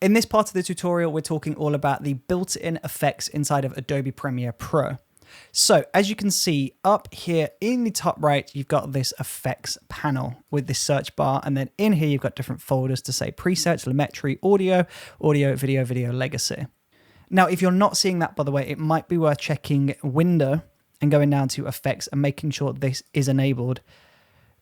In this part of the tutorial, we're talking all about the built-in effects inside of Adobe Premiere Pro. So as you can see up here in the top right, you've got this effects panel with this search bar. And then in here, you've got different folders to say presets, telemetry, audio, video, legacy. Now, if you're not seeing that, by the way, it might be worth checking window and going down to effects and making sure this is enabled.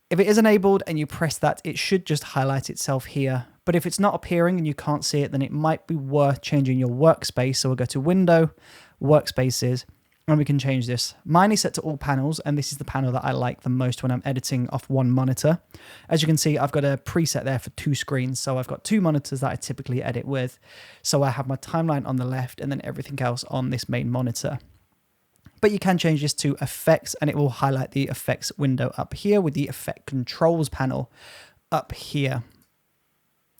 If it is enabled and you press that, it should just highlight itself here. But if it's not appearing and you can't see it, then it might be worth changing your workspace. So we'll go to window, workspaces, and we can change this. Mine is set to all panels, and this is the panel that I like the most when I'm editing off one monitor. As you can see, I've got a preset there for 2 screens. So I've got 2 monitors that I typically edit with. So I have my timeline on the left and then everything else on this main monitor. But you can change this to effects and it will highlight the effects window up here with the effect controls panel up here.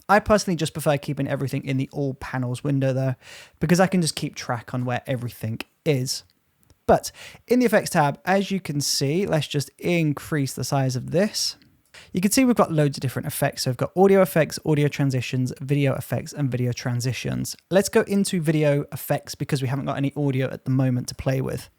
I personally just prefer keeping everything in the all panels window though, because I can just keep track on where everything is. But in the effects tab, as you can see, let's just increase the size of this. You can see we've got loads of different effects. So we've got audio effects, audio transitions, video effects, and video transitions. Let's go into video effects because we haven't got any audio at the moment to play with.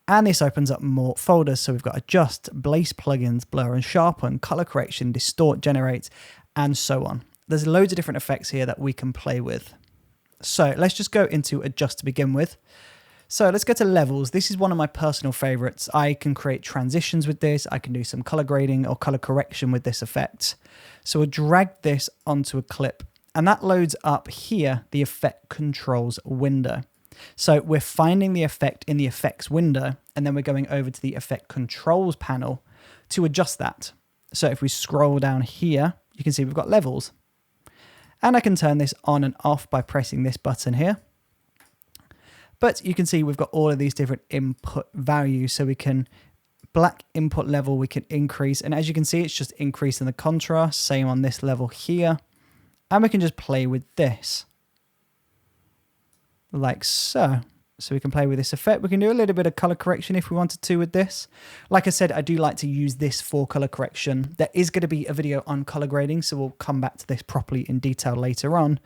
And this opens up more folders. So we've got adjust, place plugins, blur and sharpen, color correction, distort, generate, and so on. There's loads of different effects here that we can play with. So let's just go into adjust to begin with. So let's go to levels. This is one of my personal favorites. I can create transitions with this. I can do some color grading or color correction with this effect. So we'll drag this onto a clip and that loads up here, the effect controls window. So we're finding the effect in the effects window and then we're going over to the effect controls panel to adjust that. So if we scroll down here, you can see we've got levels and I can turn this on and off by pressing this button here. But you can see we've got all of these different input values. So we can black input level, we can increase. And as you can see, it's just increasing the contrast. Same on this level here. And we can just play with this like so. So we can play with this effect. We can do a little bit of color correction if we wanted to with this. Like I said, I do like to use this for color correction. There is going to be a video on color grading, so we'll come back to this properly in detail later on.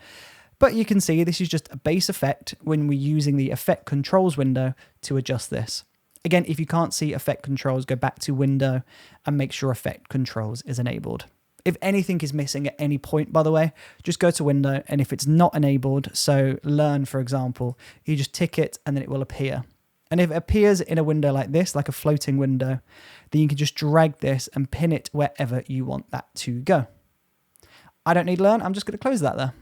But you can see this is just a base effect when we're using the effect controls window to adjust this. Again, if you can't see effect controls, go back to window and make sure effect controls is enabled. If anything is missing at any point, by the way, just go to window. And if it's not enabled, so learn, for example, you just tick it and then it will appear. And if it appears in a window like this, like a floating window, then you can just drag this and pin it wherever you want that to go. I don't need learn. I'm just going to close that there.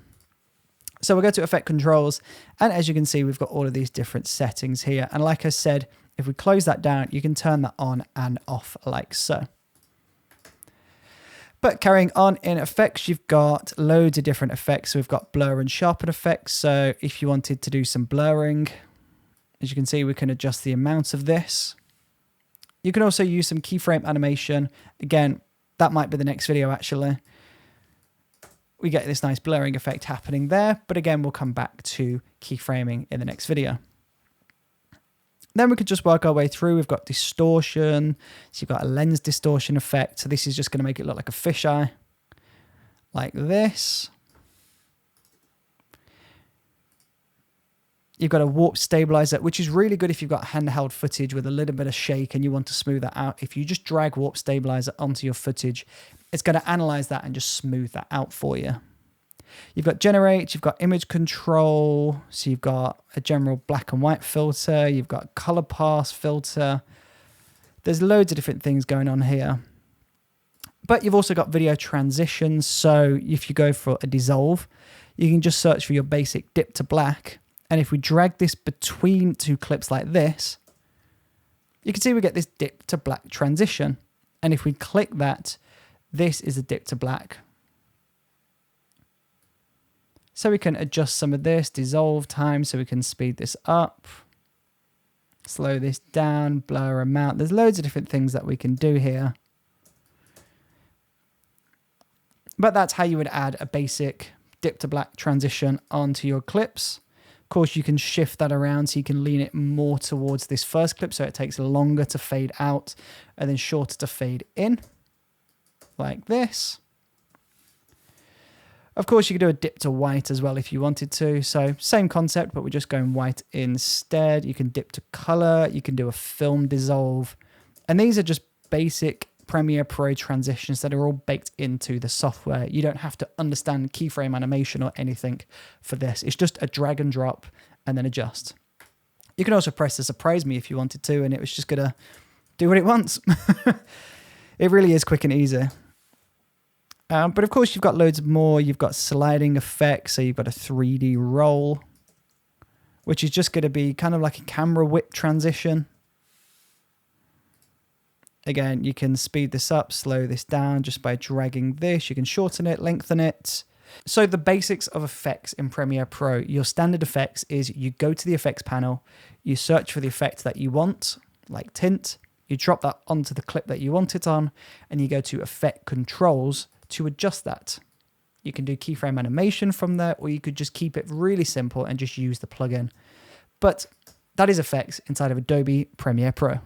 So we'll go to effect controls. And as you can see, we've got all of these different settings here. And like I said, if we close that down, you can turn that on and off like so. But carrying on in effects, you've got loads of different effects. So we've got blur and sharpen effects. So if you wanted to do some blurring, as you can see, we can adjust the amount of this. You can also use some keyframe animation. Again, that might be the next video actually. We get this nice blurring effect happening there. But again, we'll come back to keyframing in the next video. Then we could just work our way through. We've got distortion. So you've got a lens distortion effect. So this is just going to make it look like a fisheye. Like this. You've got a warp stabilizer, which is really good if you've got handheld footage with a little bit of shake and you want to smooth that out. If you just drag warp stabilizer onto your footage, it's going to analyze that and just smooth that out for you. You've got generate, you've got image control. So you've got a general black and white filter. You've got color pass filter. There's loads of different things going on here. But you've also got video transitions. So if you go for a dissolve, you can just search for your basic dip to black. And if we drag this between 2 clips like this, you can see we get this dip to black transition. And if we click that, this is a dip to black. So we can adjust some of this, dissolve time, so we can speed this up, slow this down, blur amount. There's loads of different things that we can do here. But that's how you would add a basic dip to black transition onto your clips. Of course, you can shift that around so you can lean it more towards this first clip so it takes longer to fade out and then shorter to fade in, like this. Of course, you could do a dip to white as well if you wanted to. So same concept, but we're just going white instead. You can dip to color. You can do a film dissolve. And these are just basic Premiere Pro transitions that are all baked into the software. You don't have to understand keyframe animation or anything for this. It's just a drag and drop and then adjust. You can also press the surprise me if you wanted to, and it was just going to do what it wants. It really is quick and easy. But of course, you've got loads more. You've got sliding effects. So you've got a 3D roll, which is just going to be kind of like a camera whip transition. Again, you can speed this up, slow this down just by dragging this. You can shorten it, lengthen it. So the basics of effects in Premiere Pro, your standard effects is you go to the effects panel, you search for the effect that you want, like tint, you drop that onto the clip that you want it on, and you go to effect controls to adjust that. You can do keyframe animation from there, or you could just keep it really simple and just use the plugin. But that is effects inside of Adobe Premiere Pro.